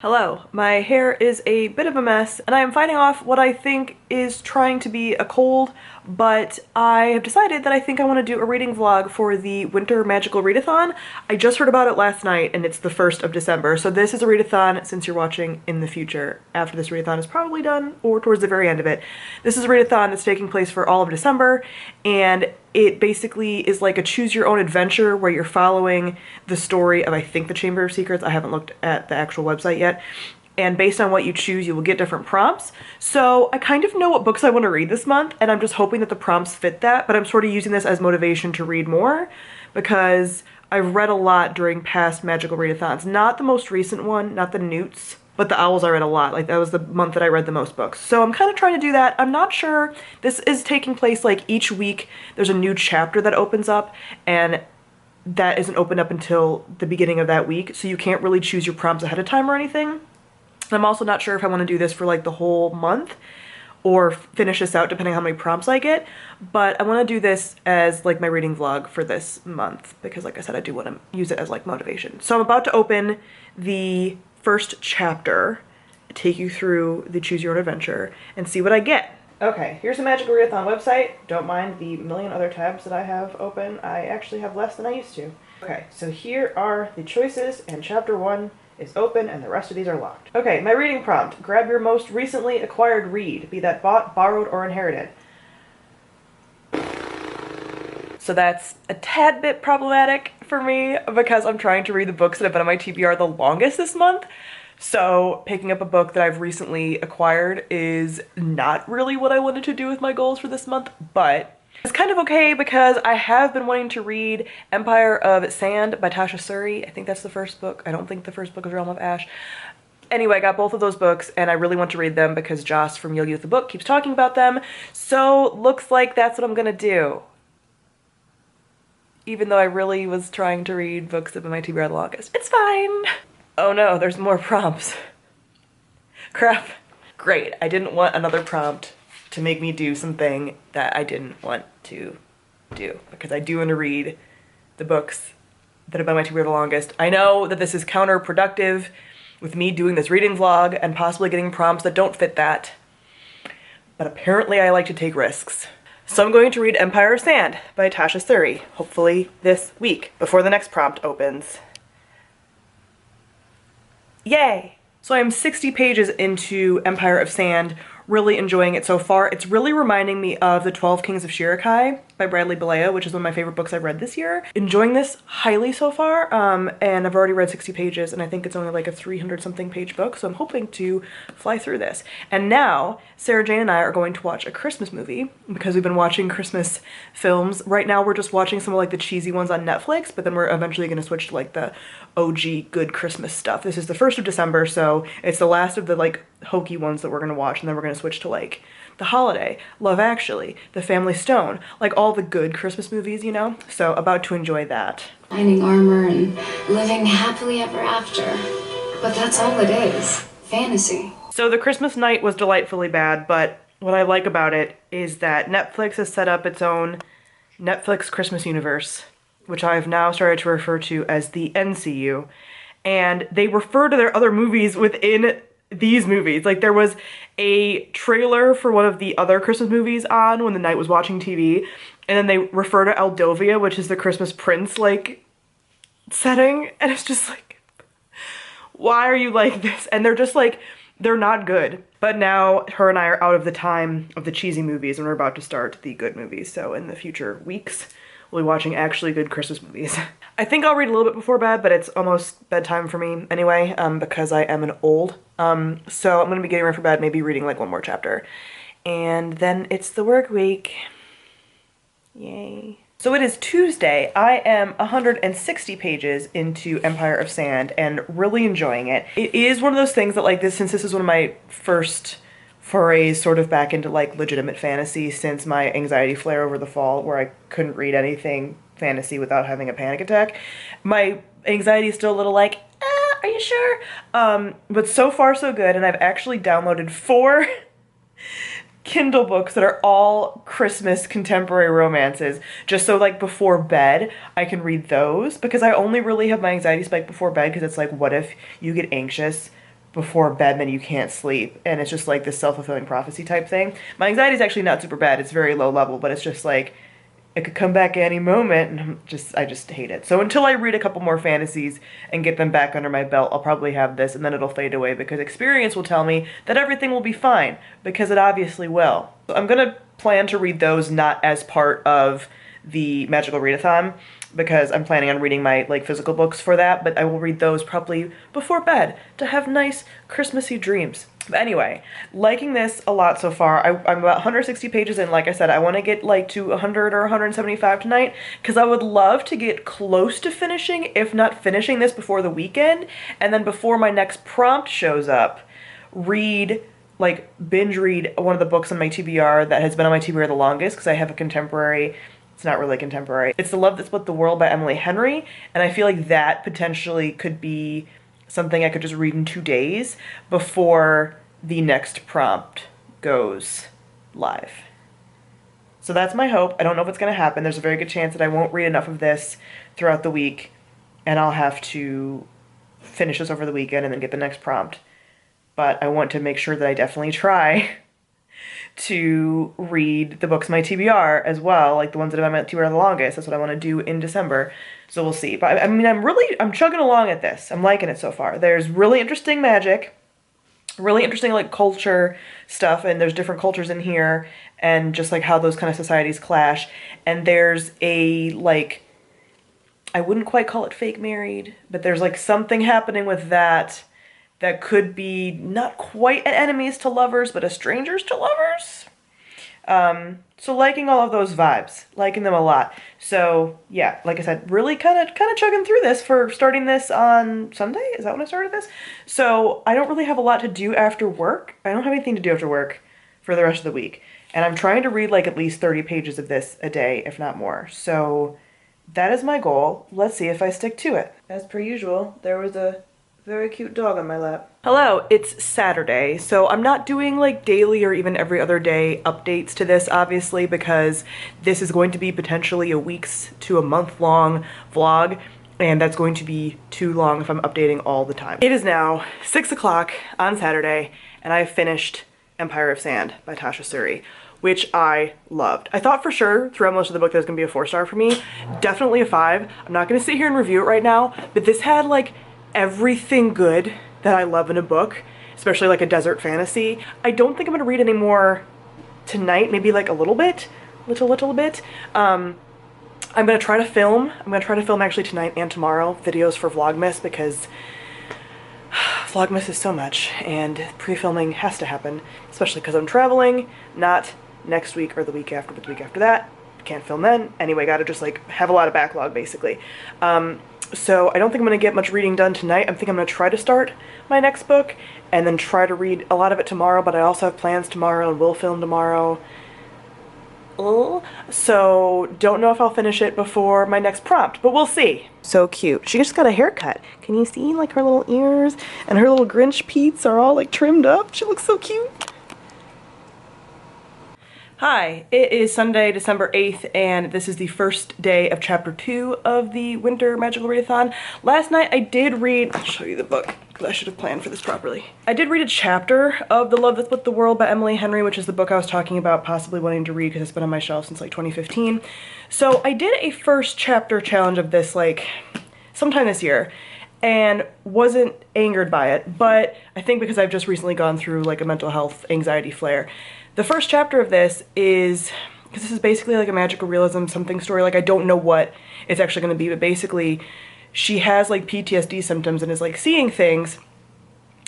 Hello, my hair is a bit of a mess, and I am fighting off what I think is trying to be a cold, but I have decided that I think I want to do a reading vlog for the Winter Magical Readathon. I just heard about it last night, and it's the 1st of December, so this is a readathon since you're watching in the future, after this readathon is probably done, or towards the very end of it. This is a readathon that's taking place for all of December, and it basically is like a choose-your-own-adventure where you're following the story of, I think, the Chamber of Secrets. I haven't looked at the actual website yet. And based on what you choose, you will get different prompts. So I kind of know what books I want to read this month, and I'm just hoping that the prompts fit that, but I'm sort of using this as motivation to read more because I've read a lot during past magical readathons. Not the most recent one, not the Newts, but the Owls I read a lot. Like, that was the month that I read the most books. So I'm kind of trying to do that. I'm not sure. This is taking place like each week. There's a new chapter that opens up, and that isn't opened up until the beginning of that week. So you can't really choose your prompts ahead of time or anything. I'm also not sure if I want to do this for like the whole month or finish this out depending on how many prompts I get, but I want to do this as like my reading vlog for this month because, like I said, I do want to use it as like motivation. So I'm about to open the first chapter, take you through the Choose Your Own Adventure, and see what I get. Okay, here's the Magical Readathon website. Don't mind the million other tabs that I have open. I actually have less than I used to. Okay, so here are the choices, and chapter 1 is open and the rest of these are locked. Okay, my reading prompt. Grab your most recently acquired read, be that bought, borrowed, or inherited. So that's a tad bit problematic for me because I'm trying to read the books that have been on my TBR the longest this month. So picking up a book that I've recently acquired is not really what I wanted to do with my goals for this month, but it's kind of okay because I have been wanting to read Empire of Sand by Tasha Suri. I think that's the first book. I don't think the first book is Realm of Ash. Anyway, I got both of those books and I really want to read them because Joss from You'll Youth the Book keeps talking about them. So looks like that's what I'm gonna do. Even though I really was trying to read books that have been my TBR the longest. It's fine. Oh no, there's more prompts. Crap. Great, I didn't want another prompt to make me do something that I didn't want to do because I do want to read the books that have been my TBR the longest. I know that this is counterproductive with me doing this reading vlog and possibly getting prompts that don't fit that, but apparently I like to take risks. So I'm going to read Empire of Sand by Tasha Suri, hopefully this week, before the next prompt opens. Yay! So I'm 60 pages into Empire of Sand, really enjoying it so far. It's really reminding me of The 12 Kings of Shirakai by Bradley Balea, which is one of my favorite books I've read this year. Enjoying this highly so far, and I've already read 60 pages, and I think it's only like a 300-something page book, so I'm hoping to fly through this. And now, Sarah Jane and I are going to watch a Christmas movie, because we've been watching Christmas films. Right now we're just watching some of like the cheesy ones on Netflix, but then we're eventually gonna switch to like the OG good Christmas stuff. This is the 1st of December, so it's the last of the like hokey ones that we're gonna watch, and then we're gonna switch to like The Holiday, Love Actually, The Family Stone, like all the good Christmas movies, you know? So about to enjoy that. Shining armor and living happily ever after. But that's all it is. Fantasy. So the Christmas night was delightfully bad, but what I like about it is that Netflix has set up its own Netflix Christmas universe, which I have now started to refer to as the NCU. And they refer to their other movies within these movies. Like, there was a trailer for one of the other Christmas movies on when the night was watching TV, and then they refer to Aldovia, which is the Christmas Prince, like, setting, and it's just like, why are you like this? And they're just like, they're not good. But now her and I are out of the time of the cheesy movies, and we're about to start the good movies, so in the future weeks, we'll be watching actually good Christmas movies. I think I'll read a little bit before bed, but it's almost bedtime for me anyway, because I am an old. So I'm gonna be getting ready for bed, maybe reading like one more chapter. And then it's the work week. Yay. So it is Tuesday. I am 160 pages into Empire of Sand and really enjoying it. It is one of those things that, like, this, since this is one of my first forays sort of back into like legitimate fantasy since my anxiety flare over the fall where I couldn't read anything fantasy without having a panic attack. My anxiety is still a little like, are you sure? But so far so good, and I've actually downloaded 4 Kindle books that are all Christmas contemporary romances, just so like before bed I can read those, because I only really have my anxiety spike before bed because it's like, what if you get anxious before bed, then you can't sleep. And it's just like this self-fulfilling prophecy type thing. My anxiety is actually not super bad. It's very low level, but it's just like it could come back any moment, and I just hate it. So until I read a couple more fantasies and get them back under my belt, I'll probably have this, and then it'll fade away because experience will tell me that everything will be fine, because it obviously will. So I'm gonna plan to read those not as part of the Magical Readathon, because I'm planning on reading my like physical books for that, but I will read those probably before bed to have nice Christmassy dreams. But anyway, liking this a lot so far. I'm about 160 pages in. Like I said, I want to get like to 100 or 175 tonight, because I would love to get close to finishing, if not finishing this before the weekend, and then before my next prompt shows up, binge read one of the books on my TBR that has been on my TBR the longest, because I have a contemporary. It's not really contemporary. It's The Love That Split the World by Emily Henry, and I feel like that potentially could be something I could just read in 2 days before the next prompt goes live. So that's my hope. I don't know if it's going to happen. There's a very good chance that I won't read enough of this throughout the week, and I'll have to finish this over the weekend and then get the next prompt. But I want to make sure that I definitely try to read the books on my TBR as well, like the ones that have been on my TBR the longest. That's what I want to do in December. So we'll see. But I mean, I'm chugging along at this. I'm liking it so far. There's really interesting magic, really interesting like culture stuff, and there's different cultures in here, and just like how those kind of societies clash. And there's a like, I wouldn't quite call it fake married, but there's like something happening with that could be not quite an enemies to lovers, but a strangers to lovers. So liking all of those vibes, liking them a lot. So yeah, like I said, really kind of chugging through this for starting this on Sunday. Is that when I started this? So I don't really have a lot to do after work. I don't have anything to do after work for the rest of the week. And I'm trying to read like at least 30 pages of this a day, if not more. So that is my goal. Let's see if I stick to it. As per usual, there was a very cute dog on my lap. Hello, it's Saturday, so I'm not doing like daily or even every other day updates to this, obviously, because this is going to be potentially a week's to a month-long vlog, and that's going to be too long if I'm updating all the time. It is now 6 o'clock on Saturday, and I have finished Empire of Sand by Tasha Suri, which I loved. I thought for sure throughout most of the book that was gonna be a 4-star for me. Definitely a 5. I'm not gonna sit here and review it right now, but this had like everything good that I love in a book, especially like a desert fantasy. I don't think I'm gonna read any more tonight, maybe like a little bit. I'm gonna try to film. I'm gonna try to film actually tonight and tomorrow videos for Vlogmas, because Vlogmas is so much and pre-filming has to happen, especially because I'm traveling, not next week or the week after, but the week after that. Can't film then. Anyway, gotta just like have a lot of backlog basically. So I don't think I'm going to get much reading done tonight. I think I'm going to try to start my next book and then try to read a lot of it tomorrow, but I also have plans tomorrow and will film tomorrow. So don't know if I'll finish it before my next prompt, but we'll see. So cute. She just got a haircut. Can you see like her little ears and her little Grinch peats are all like trimmed up? She looks so cute. Hi, it is Sunday, December 8th, and this is the first day of chapter 2 of the Winter Magical Readathon. Last night I did read, I'll show you the book, because I should have planned for this properly. I did read a chapter of The Love That Split the World by Emily Henry, which is the book I was talking about possibly wanting to read because it's been on my shelf since like 2015. So I did a first chapter challenge of this like sometime this year, and wasn't angered by it, but I think because I've just recently gone through like a mental health anxiety flare. The first chapter of this is, because this is basically like a magical realism something story, like I don't know what it's actually going to be, but basically she has like PTSD symptoms and is like seeing things,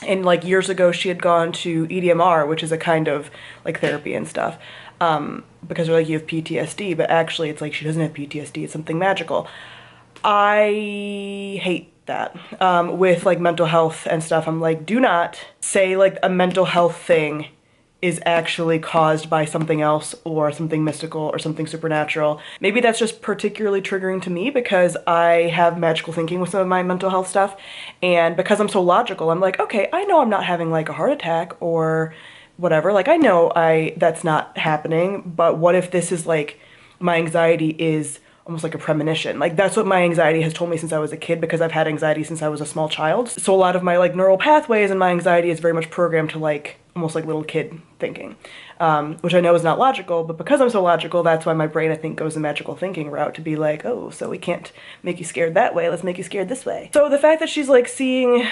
and like years ago she had gone to EDMR, which is a kind of like therapy and stuff, because they're like, you have PTSD, but actually it's like she doesn't have PTSD, it's something magical. I hate that with like mental health and stuff. I'm like, do not say like a mental health thing is actually caused by something else or something mystical or something supernatural. Maybe that's just particularly triggering to me because I have magical thinking with some of my mental health stuff, and because I'm so logical, I'm like, okay, I know I'm not having like a heart attack or whatever, like I know that's not happening, but what if this is like, my anxiety is almost like a premonition. Like that's what my anxiety has told me since I was a kid, because I've had anxiety since I was a small child. So a lot of my like neural pathways and my anxiety is very much programmed to like almost like little kid thinking, which I know is not logical, but because I'm so logical, that's why my brain I think goes the magical thinking route to be like, oh, so we can't make you scared that way, let's make you scared this way. So the fact that she's like seeing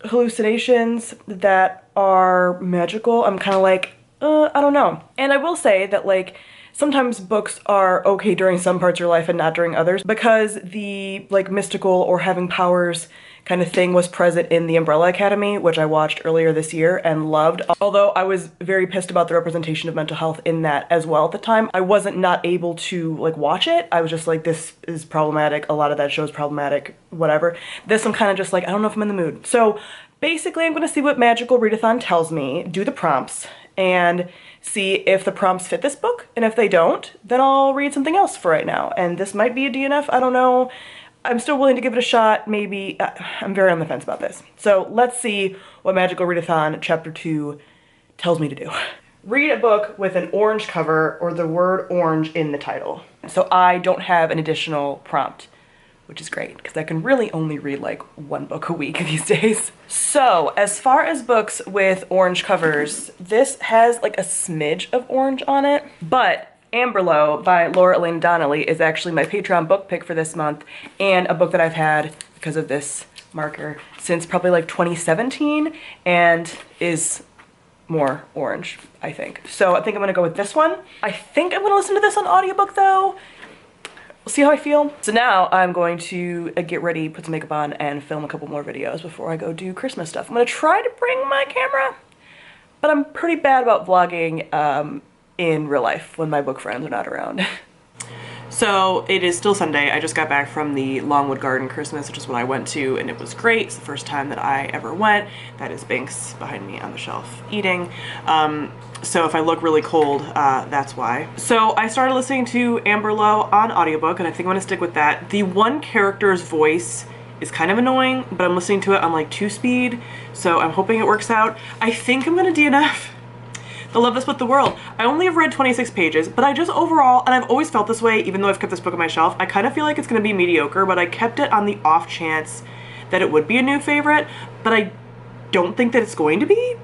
hallucinations that are magical, I'm kind of like, I don't know. And I will say that like sometimes books are okay during some parts of your life and not during others, because the like mystical or having powers kind of thing was present in The Umbrella Academy, which I watched earlier this year and loved. Although I was very pissed about the representation of mental health in that as well at the time, I wasn't not able to like watch it. I was just like, this is problematic. A lot of that show is problematic, whatever. This I'm kind of just like, I don't know if I'm in the mood. So basically I'm gonna see what Magical Readathon tells me, do the prompts, and see if the prompts fit this book, and if they don't, then I'll read something else for right now. And this might be a DNF, I don't know. I'm still willing to give it a shot, maybe. I'm very on the fence about this. So let's see what Magical Readathon Chapter 2 tells me to do. Read a book with an orange cover or the word orange in the title. So I don't have an additional prompt, which is great because I can really only read like one book a week these days. So as far as books with orange covers, this has like a smidge of orange on it, but Amberlow by Laura Elena Donnelly is actually my Patreon book pick for this month, and a book that I've had because of this marker since probably like 2017, and is more orange, I think. So I think I'm gonna go with this one. I think I'm gonna listen to this on audiobook though. We'll see how I feel. So now I'm going to get ready, put some makeup on, and film a couple more videos before I go do Christmas stuff. I'm gonna try to bring my camera, but I'm pretty bad about vlogging in real life when my book friends are not around. So it is still Sunday. I just got back from the Longwood Garden Christmas, which is what I went to, and it was great. It's the first time that I ever went. That is Binks behind me on the shelf eating. So if I look really cold, that's why. So I started listening to Amberlow on audiobook, and I think I'm gonna stick with that. The one character's voice is kind of annoying, but I'm listening to it on like 2 speed, so I'm hoping it works out. I think I'm gonna DNF The Love That Split the World. I only have read 26 pages, but I just overall, and I've always felt this way even though I've kept this book on my shelf, I kind of feel like it's gonna be mediocre, but I kept it on the off chance that it would be a new favorite, but I don't think that it's going to be.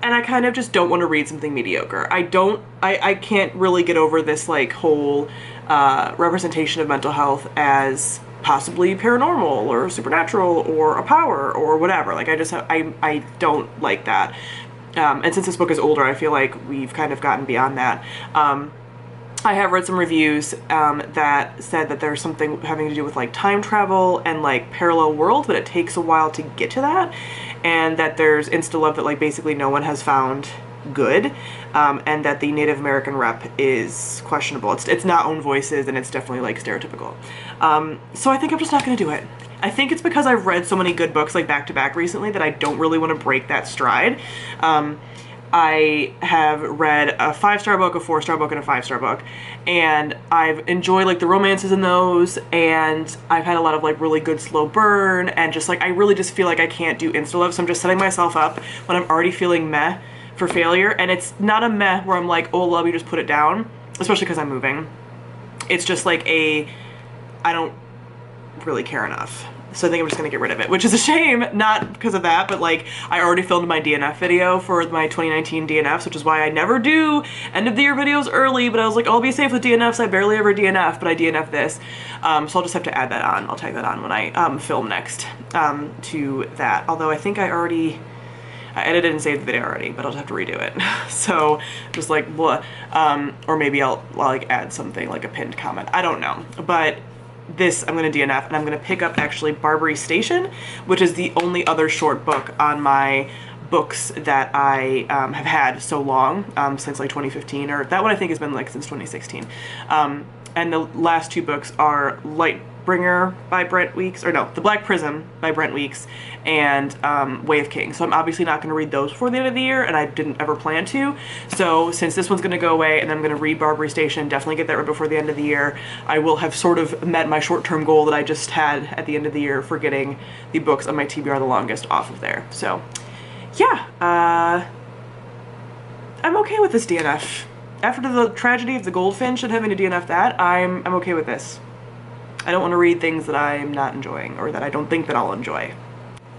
And I kind of just don't want to read something mediocre. I can't really get over this like whole representation of mental health as possibly paranormal or supernatural or a power or whatever. Like I don't like that. And since this book is older, I feel like we've kind of gotten beyond that. I have read some reviews that said that there's something having to do with like time travel and like parallel worlds, but it takes a while to get to that, and that there's insta-love that like basically no one has found good, and that the Native American rep is questionable. It's not own voices, and it's definitely like stereotypical. So I think I'm just not gonna do it. I think it's because I've read so many good books like back to back recently that I don't really want to break that stride. I have read a 5-star book, a 4-star book, and a 5-star book, and I've enjoyed like the romances in those, and I've had a lot of like really good slow burn, and just like I really just feel like I can't do insta-love, so I'm just setting myself up when I'm already feeling meh for failure. And it's not a meh where I'm like, oh love, you just put it down, especially because I'm moving. It's just like I don't really care enough. So I think I'm just gonna get rid of it, which is a shame, not because of that, but like I already filmed my DNF video for my 2019 DNFs, which is why I never do end of the year videos early, but I was like, I'll be safe with DNFs. I barely ever DNF, but I DNF this. So I'll just have to add that on. I'll tag that on when I film next to that. Although I think I edited and saved the video already, but I'll just have to redo it. So just like blah. Or maybe I'll like add something like a pinned comment. I don't know, but this I'm gonna DNF, and I'm gonna pick up actually Barbary Station, which is the only other short book on my books that I have had so long, since like 2015, or that one I think has been like since 2016. And the last 2 books are Lightbringer by Brent Weeks, or no, The Black Prism by Brent Weeks, and Way of Kings. So I'm obviously not going to read those before the end of the year, and I didn't ever plan to. So since this one's going to go away, and I'm going to read Barbary Station, definitely get that read before the end of the year, I will have sort of met my short-term goal that I just had at the end of the year for getting the books on my TBR the longest off of there. So yeah, I'm okay with this DNF. after the tragedy of the goldfinch and having to DNF that, I'm okay with this. I don't want to read things that I'm not enjoying or that I don't think that I'll enjoy.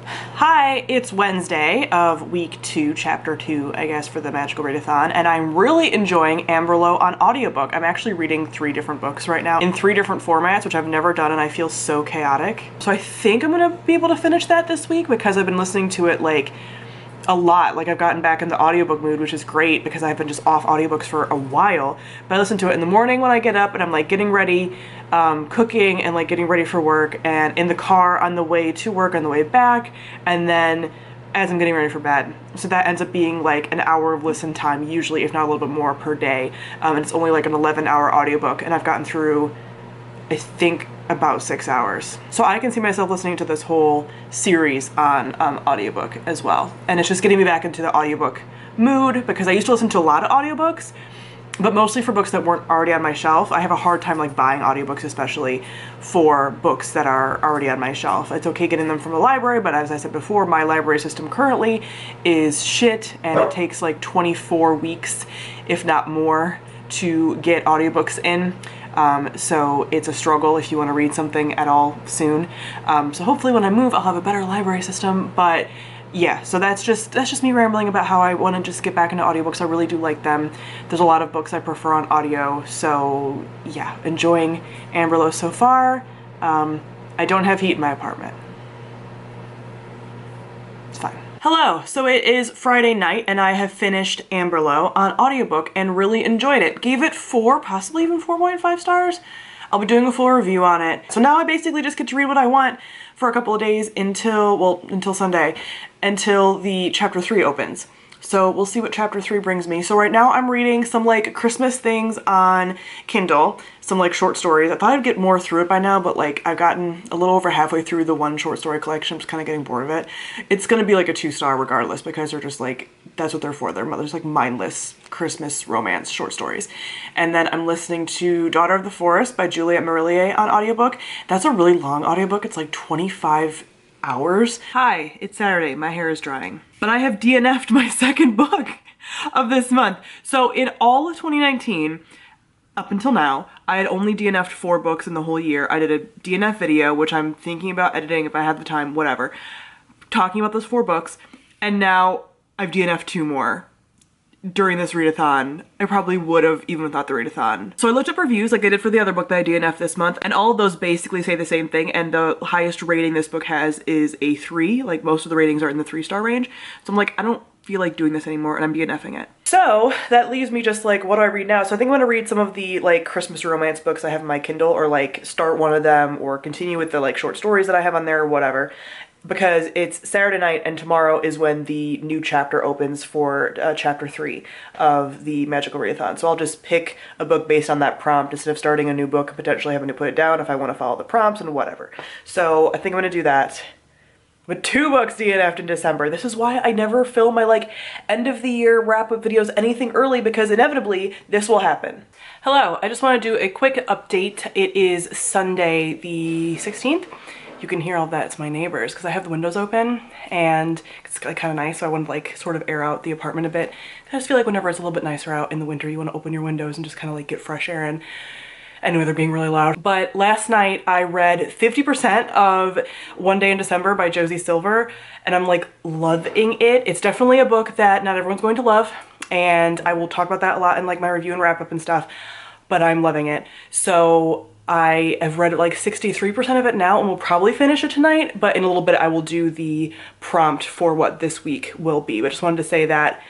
Hi, it's Wednesday of week 2, chapter 2, I guess, for the Magical Readathon, and I'm really enjoying Amberlo on audiobook. I'm actually reading 3 different books right now in 3 different formats, which I've never done, and I feel so chaotic. So I think I'm gonna be able to finish that this week because I've been listening to it like a lot. Like I've gotten back in the audiobook mood, which is great because I've been just off audiobooks for a while. But I listen to it in the morning when I get up and I'm like getting ready, cooking and like getting ready for work, and in the car on the way to work, on the way back, and then as I'm getting ready for bed. So that ends up being like an hour of listen time usually, if not a little bit more per day. And it's only like an 11-hour audiobook, and I've gotten through, I think, about 6 hours. So I can see myself listening to this whole series on audiobook as well. And it's just getting me back into the audiobook mood because I used to listen to a lot of audiobooks, but mostly for books that weren't already on my shelf. I have a hard time like buying audiobooks, especially for books that are already on my shelf. It's okay getting them from the library, but as I said before, my library system currently is shit, and it takes like 24 weeks, if not more, to get audiobooks in. So it's a struggle if you want to read something at all soon. So hopefully when I move, I'll have a better library system. But yeah, so that's just me rambling about how I want to just get back into audiobooks. I really do like them. There's a lot of books I prefer on audio. So yeah, enjoying Amberlo so far. I don't have heat in my apartment. It's fine. Hello, so it is Friday night and I have finished Amberlo on audiobook and really enjoyed it. Gave it 4, possibly even 4.5 stars. I'll be doing a full review on it. So now I basically just get to read what I want for a couple of days until Sunday, until the chapter 3 opens. So we'll see what chapter 3 brings me. So right now I'm reading some like Christmas things on Kindle, some like short stories. I thought I'd get more through it by now, but like I've gotten a little over halfway through the one short story collection. I'm just kind of getting bored of it. It's gonna be like a 2-star regardless because they're just like, that's what they're for. They're just like mindless Christmas romance short stories. And then I'm listening to Daughter of the Forest by Juliette Marillier on audiobook. That's a really long audiobook. It's like 25 hours. Hi, it's Saturday. My hair is drying. But I have DNF'd my second book of this month. So in all of 2019, up until now, I had only DNF'd 4 books in the whole year. I did a DNF video, which I'm thinking about editing if I have the time, whatever, talking about those 4 books. And now I've DNF'd 2 more during this readathon. I probably would have even without the readathon. So I looked up reviews like I did for the other book that I DNF'd this month, and all of those basically say the same thing, and the highest rating this book has is a 3. Like most of the ratings are in the 3-star range. So I'm like, I don't feel like doing this anymore, and I'm DNFing it. So that leaves me just like, what do I read now? So I think I'm gonna read some of the like Christmas romance books I have in my Kindle, or like start one of them, or continue with the like short stories that I have on there, or whatever. Because it's Saturday night and tomorrow is when the new chapter opens for chapter 3 of the Magical Readathon. So I'll just pick a book based on that prompt instead of starting a new book and potentially having to put it down if I want to follow the prompts and whatever. So I think I'm going to do that. With 2 books DNF'd in December. This is why I never film my like end of the year wrap up videos, anything early, because inevitably this will happen. Hello, I just want to do a quick update. It is Sunday the 16th. You can hear all that, it's my neighbors, because I have the windows open and it's like kind of nice, so I want to like sort of air out the apartment a bit. I just feel like whenever it's a little bit nicer out in the winter, you want to open your windows and just kind of like get fresh air in. Anyway, they're being really loud. But last night I read 50% of One Day in December by Josie Silver, and I'm like loving it. It's definitely a book that not everyone's going to love, and I will talk about that a lot in like my review and wrap up and stuff, but I'm loving it. So I have read like 63% of it now and will probably finish it tonight, but in a little bit I will do the prompt for what this week will be. But I just wanted to say that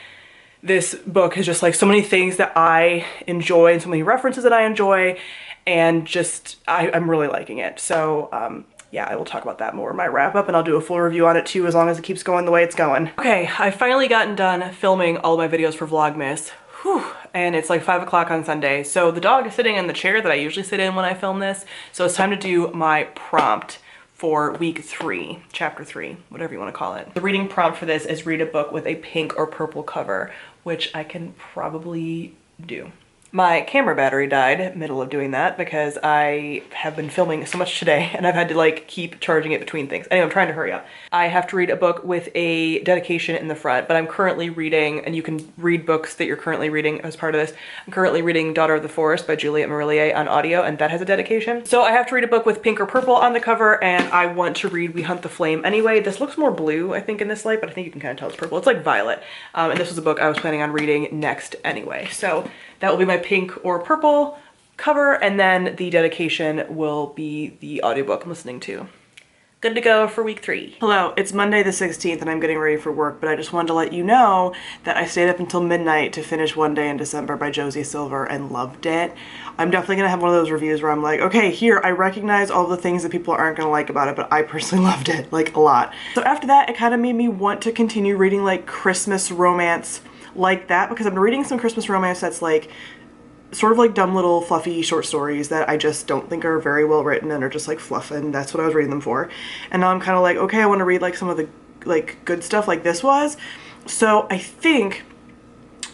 this book has just like so many things that I enjoy and so many references that I enjoy, and just I'm really liking it. So yeah, I will talk about that more in my wrap up, and I'll do a full review on it too as long as it keeps going the way it's going. Okay, I've finally gotten done filming all my videos for Vlogmas. Whew. And it's like 5 o'clock on Sunday. So the dog is sitting in the chair that I usually sit in when I film this. So it's time to do my prompt for week 3, chapter 3, whatever you want to call it. The reading prompt for this is read a book with a pink or purple cover, which I can probably do. My camera battery died middle of doing that because I have been filming so much today and I've had to like keep charging it between things. Anyway, I'm trying to hurry up. I have to read a book with a dedication in the front, but I'm currently reading, and you can read books that you're currently reading as part of this. I'm currently reading Daughter of the Forest by Juliette Marillier on audio, and that has a dedication. So I have to read a book with pink or purple on the cover, and I want to read We Hunt the Flame anyway. This looks more blue, I think, in this light, but I think you can kind of tell it's purple. It's like violet. And this was a book I was planning on reading next anyway. So that will be my pink or purple cover, and then the dedication will be the audiobook I'm listening to. Good to go for week 3. Hello, it's Monday the 16th and I'm getting ready for work, but I just wanted to let you know that I stayed up until midnight to finish One Day in December by Josie Silver and loved it. I'm definitely gonna have one of those reviews where I'm like, okay, here, I recognize all the things that people aren't gonna like about it, but I personally loved it, like, a lot. So after that, it kind of made me want to continue reading like Christmas romance like that, because I've been reading some Christmas romance that's like sort of like dumb little fluffy short stories that I just don't think are very well written and are just like fluff, and that's what I was reading them for. And now I'm kind of like, okay, I want to read like some of the like good stuff like this was. So I think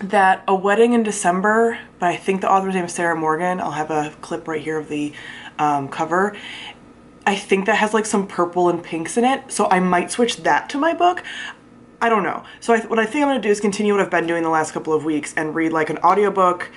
that A Wedding in December, but I think the author's name is Sarah Morgan. I'll have a clip right here of the cover. I think that has like some purple and pinks in it, so I might switch that to my book. I don't know. So what I think I'm gonna do is continue what I've been doing the last couple of weeks and read like an audiobook,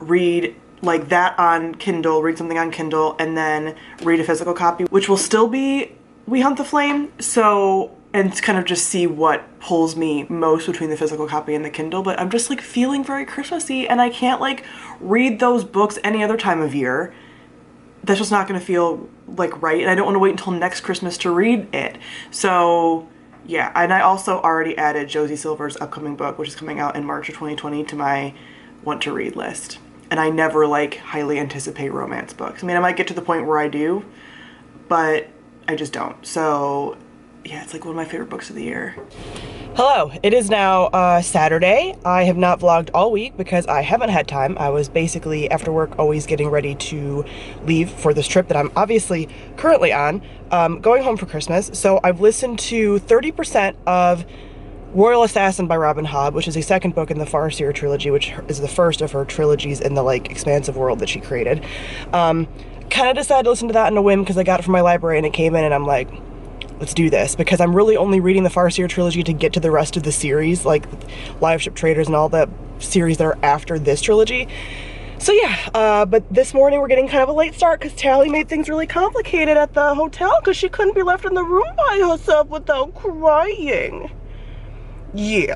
read like that on Kindle, read something on Kindle, and then read a physical copy, which will still be We Hunt the Flame. So, and kind of just see what pulls me most between the physical copy and the Kindle. But I'm just like feeling very Christmassy, and I can't like read those books any other time of year. That's just not gonna feel like right, and I don't want to wait until next Christmas to read it. So yeah, and I also already added Josie Silver's upcoming book, which is coming out in March of 2020, to my want to read list. And I never like highly anticipate romance books. I mean, I might get to the point where I do, but I just don't. So yeah, it's like one of my favorite books of the year. Hello, it is now Saturday. I have not vlogged all week because I haven't had time. I was basically after work always getting ready to leave for this trip that I'm obviously currently on, going home for Christmas. So I've listened to 30% of Royal Assassin by Robin Hobb, which is a second book in the Farseer trilogy, which is the first of her trilogies in the like expansive world that she created. Kind of decided to listen to that on a whim because I got it from my library and it came in, and I'm like, let's do this, because I'm really only reading the Farseer trilogy to get to the rest of the series, like Live Ship Traders and all the series that are after this trilogy. So yeah, but this morning we're getting kind of a late start because Tally made things really complicated at the hotel because she couldn't be left in the room by herself without crying. Yeah.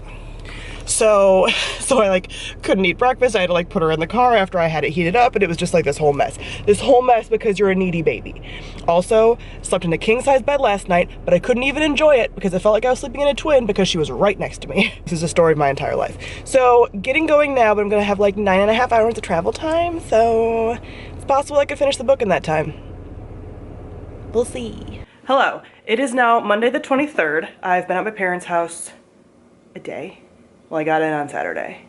So I like couldn't eat breakfast. I had to like put her in the car after I had it heated up, and it was just like this whole mess. This whole mess because you're a needy baby. Also, slept in a king-size bed last night, but I couldn't even enjoy it because I felt like I was sleeping in a twin because she was right next to me. This is the story of my entire life. So getting going now, but I'm gonna have like 9.5 hours of travel time, so it's possible I could finish the book in that time. We'll see. Hello, it is now Monday the 23rd. I've been at my parents' house a day. Well, I got in on Saturday,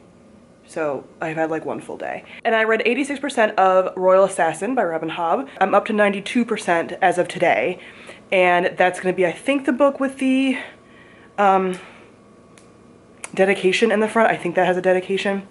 so I've had like one full day. And I read 86% of Royal Assassin by Robin Hobb. I'm up to 92% as of today, and that's gonna be, I think, the book with the dedication in the front. I think that has a dedication.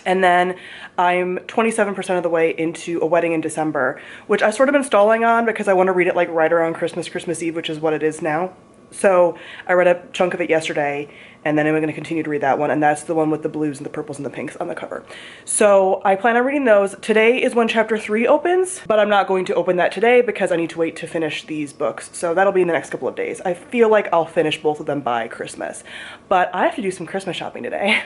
And then I'm 27% of the way into A Wedding in December, which I've sort of been stalling on because I want to read it like right around Christmas Eve, which is what it is now. So I read a chunk of it yesterday, and then I'm going to continue to read that one, and that's the one with the blues and the purples and the pinks on the cover. So I plan on reading those. Today is when chapter 3 opens, but I'm not going to open that today because I need to wait to finish these books. So that'll be in the next couple of days. I feel like I'll finish both of them by Christmas, but I have to do some Christmas shopping today.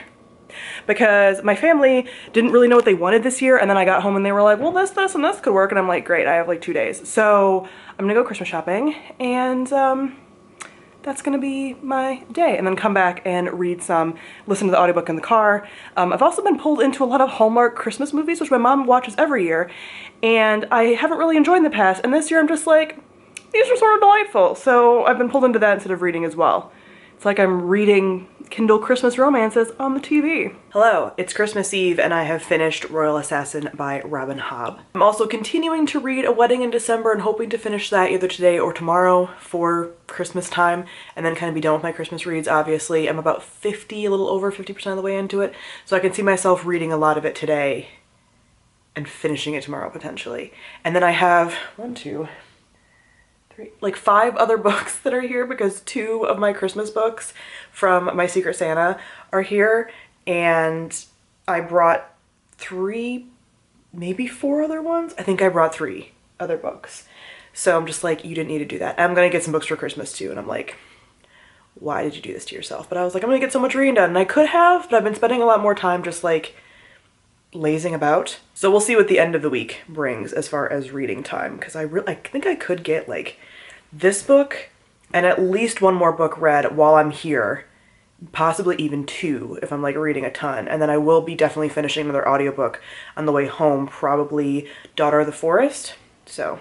Because my family didn't really know what they wanted this year, and then I got home and they were like, well, this, and this could work, and I'm like, great, I have like 2 days. So I'm gonna go Christmas shopping, and that's gonna be my day, and then come back and read some, listen to the audiobook in the car. I've also been pulled into a lot of Hallmark Christmas movies, which my mom watches every year, and I haven't really enjoyed in the past, and this year I'm just like, these are sort of delightful. So I've been pulled into that instead of reading as well. It's like I'm reading Kindle Christmas romances on the TV. Hello, it's Christmas Eve and I have finished Royal Assassin by Robin Hobb. I'm also continuing to read A Wedding in December and hoping to finish that either today or tomorrow for Christmas time, and then kind of be done with my Christmas reads, obviously. I'm about 50, a little over 50% of the way into it, so I can see myself reading a lot of it today and finishing it tomorrow potentially. And then I have 1, 2, 3, like 5 other books that are here because 2 of my Christmas books from my Secret Santa are here, and I brought 3, maybe 4 other ones. I think I brought 3 other books. So I'm just like, you didn't need to do that. I'm gonna get some books for Christmas too, and I'm like, why did you do this to yourself? But I was like, I'm gonna get so much reading done, and I could have, but I've been spending a lot more time just like lazing about. So we'll see what the end of the week brings as far as reading time, because I think I could get like this book and at least 1 more book read while I'm here, possibly even 2 if I'm like reading a ton. And then I will be definitely finishing another audiobook on the way home, probably Daughter of the Forest. So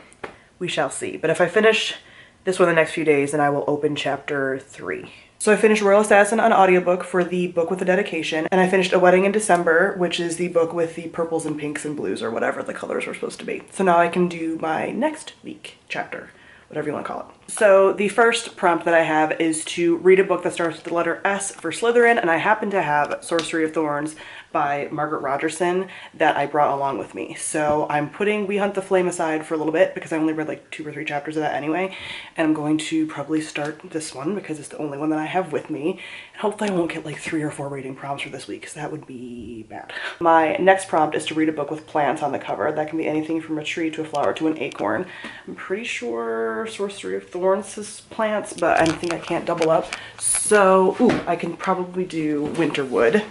we shall see. But if I finish this one the next few days, then I will open chapter 3. So I finished Royal Assassin on audiobook for the book with the dedication, and I finished A Wedding in December, which is the book with the purples and pinks and blues or whatever the colors were supposed to be. So now I can do my next week chapter, whatever you want to call it. So the first prompt that I have is to read a book that starts with the letter S for Slytherin, and I happen to have Sorcery of Thorns by Margaret Rogerson that I brought along with me. So I'm putting We Hunt the Flame aside for a little bit because I only read like 2 or 3 chapters of that anyway, and I'm going to probably start this one because it's the only one that I have with me. And hopefully I won't get like 3 or 4 reading prompts for this week because that would be bad. My next prompt is to read a book with plants on the cover. That can be anything from a tree to a flower to an acorn. I'm pretty sure Sorcery of Thorns is plants, but I think I can't double up. So, ooh, I can probably do Winterwood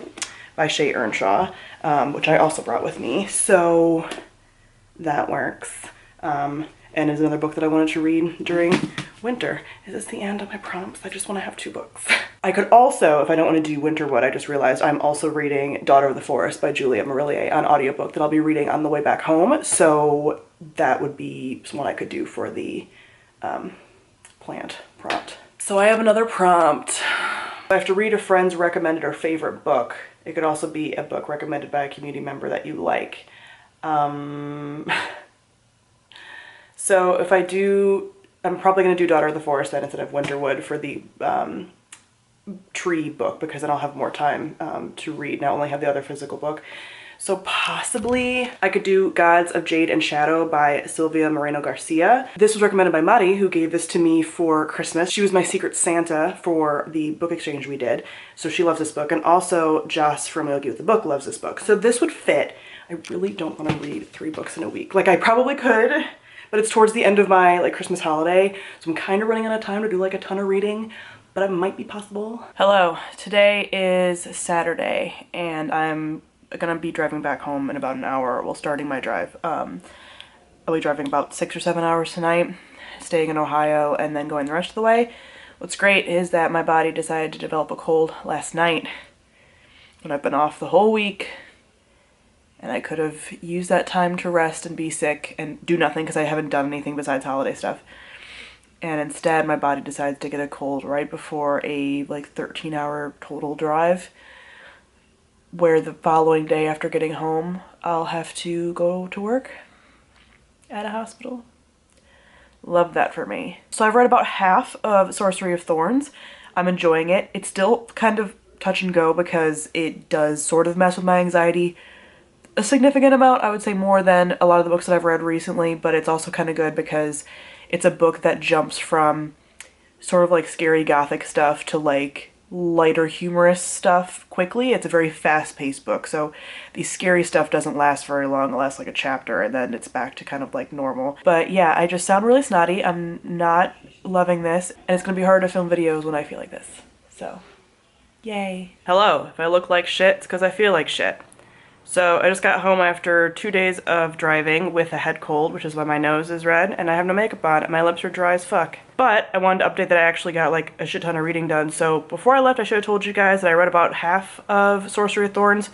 by Shay Earnshaw, which I also brought with me. So that works. And is another book that I wanted to read during winter. Is this the end of my prompts? I just want to have 2 books. I could also, if I don't want to do Winterwood, I just realized I'm also reading Daughter of the Forest by Juliette Marillier on audiobook that I'll be reading on the way back home. So that would be one I could do for the plant prompt. So I have another prompt. I have to read a friend's recommended or favorite book. It could also be a book recommended by a community member that you like. So if I do, I'm probably going to do Daughter of the Forest then instead of Winterwood for the tree book, because then I'll have more time to read and I'll only have the other physical book. So possibly I could do Gods of Jade and Shadow by Silvia Moreno Garcia. This was recommended by Mari, who gave this to me for Christmas. She was my Secret Santa for the book exchange we did, so she loves this book. And also Joss from Yogi with the Book loves this book. So this would fit. I really don't want to read 3 books in a week. Like I probably could, but it's towards the end of my like Christmas holiday, so I'm kind of running out of time to do like a ton of reading, but it might be possible. Hello, today is Saturday and I'm gonna be driving back home in about an hour. Well, starting my drive. I'll be driving about 6 or 7 hours tonight, staying in Ohio, and then going the rest of the way. What's great is that my body decided to develop a cold last night when I've been off the whole week, and I could have used that time to rest and be sick and do nothing because I haven't done anything besides holiday stuff. And instead my body decides to get a cold right before a like 13-hour total drive, where the following day after getting home, I'll have to go to work at a hospital. Love that for me. So I've read about half of Sorcery of Thorns. I'm enjoying it. It's still kind of touch and go because it does sort of mess with my anxiety a significant amount. I would say more than a lot of the books that I've read recently, but it's also kind of good because it's a book that jumps from sort of like scary gothic stuff to like lighter humorous stuff quickly. It's a very fast-paced book, so the scary stuff doesn't last very long. It lasts like a chapter and then it's back to kind of like normal. But yeah, I just sound really snotty. I'm not loving this, and it's gonna be hard to film videos when I feel like this, so yay. Hello, if I look like shit, it's because I feel like shit. So I just got home after 2 days of driving with a head cold, which is why my nose is red, and I have no makeup on and my lips are dry as fuck. But I wanted to update that I actually got like a shit ton of reading done. So before I left, I should have told you guys that I read about half of Sorcery of Thorns.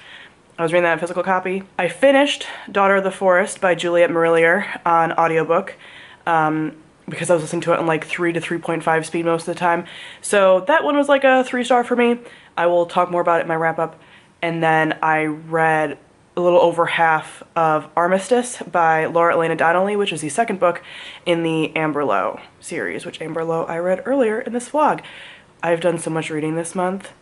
I was reading that in physical copy. I finished Daughter of the Forest by Juliette Marillier on audiobook because I was listening to it in like 3 to 3.5 speed most of the time. So that one was like a 3-star for me. I will talk more about it in my wrap up. And then I read a little over half of Armistice by Laura Elena Donnelly, which is the second book in the Amber Lowe series, which Amber Lowe I read earlier in this vlog. I've done so much reading this month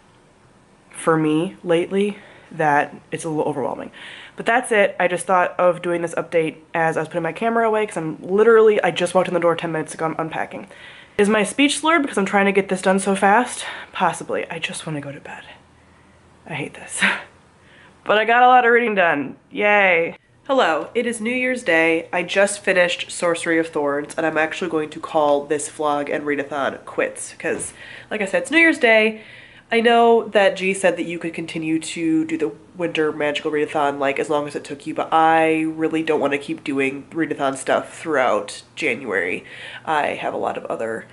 for me lately that it's a little overwhelming. But that's it. I just thought of doing this update as I was putting my camera away because I just walked in the door 10 minutes ago. I'm unpacking. Is my speech slurred because I'm trying to get this done so fast? Possibly. I just want to go to bed. I hate this. But I got a lot of reading done. Yay. Hello, it is New Year's Day. I just finished Sorcery of Thorns, and I'm actually going to call this vlog and readathon quits, because, like I said, it's New Year's Day. I know that G said that you could continue to do the winter magical readathon, like, as long as it took you, but I really don't want to keep doing readathon stuff throughout January. I have a lot of other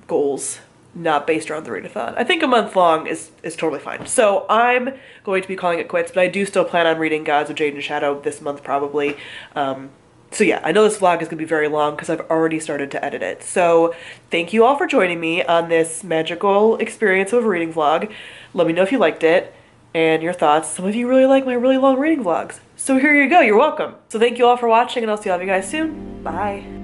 goals not based around the readathon. I think a month long is totally fine. So I'm going to be calling it quits, but I do still plan on reading Gods of Jade and Shadow this month probably. So yeah, I know this vlog is gonna be very long because I've already started to edit it. So thank you all for joining me on this magical experience of a reading vlog. Let me know if you liked it and your thoughts. Some of you really like my really long reading vlogs. So here you go, you're welcome. So thank you all for watching, and I'll see all of you guys soon. Bye.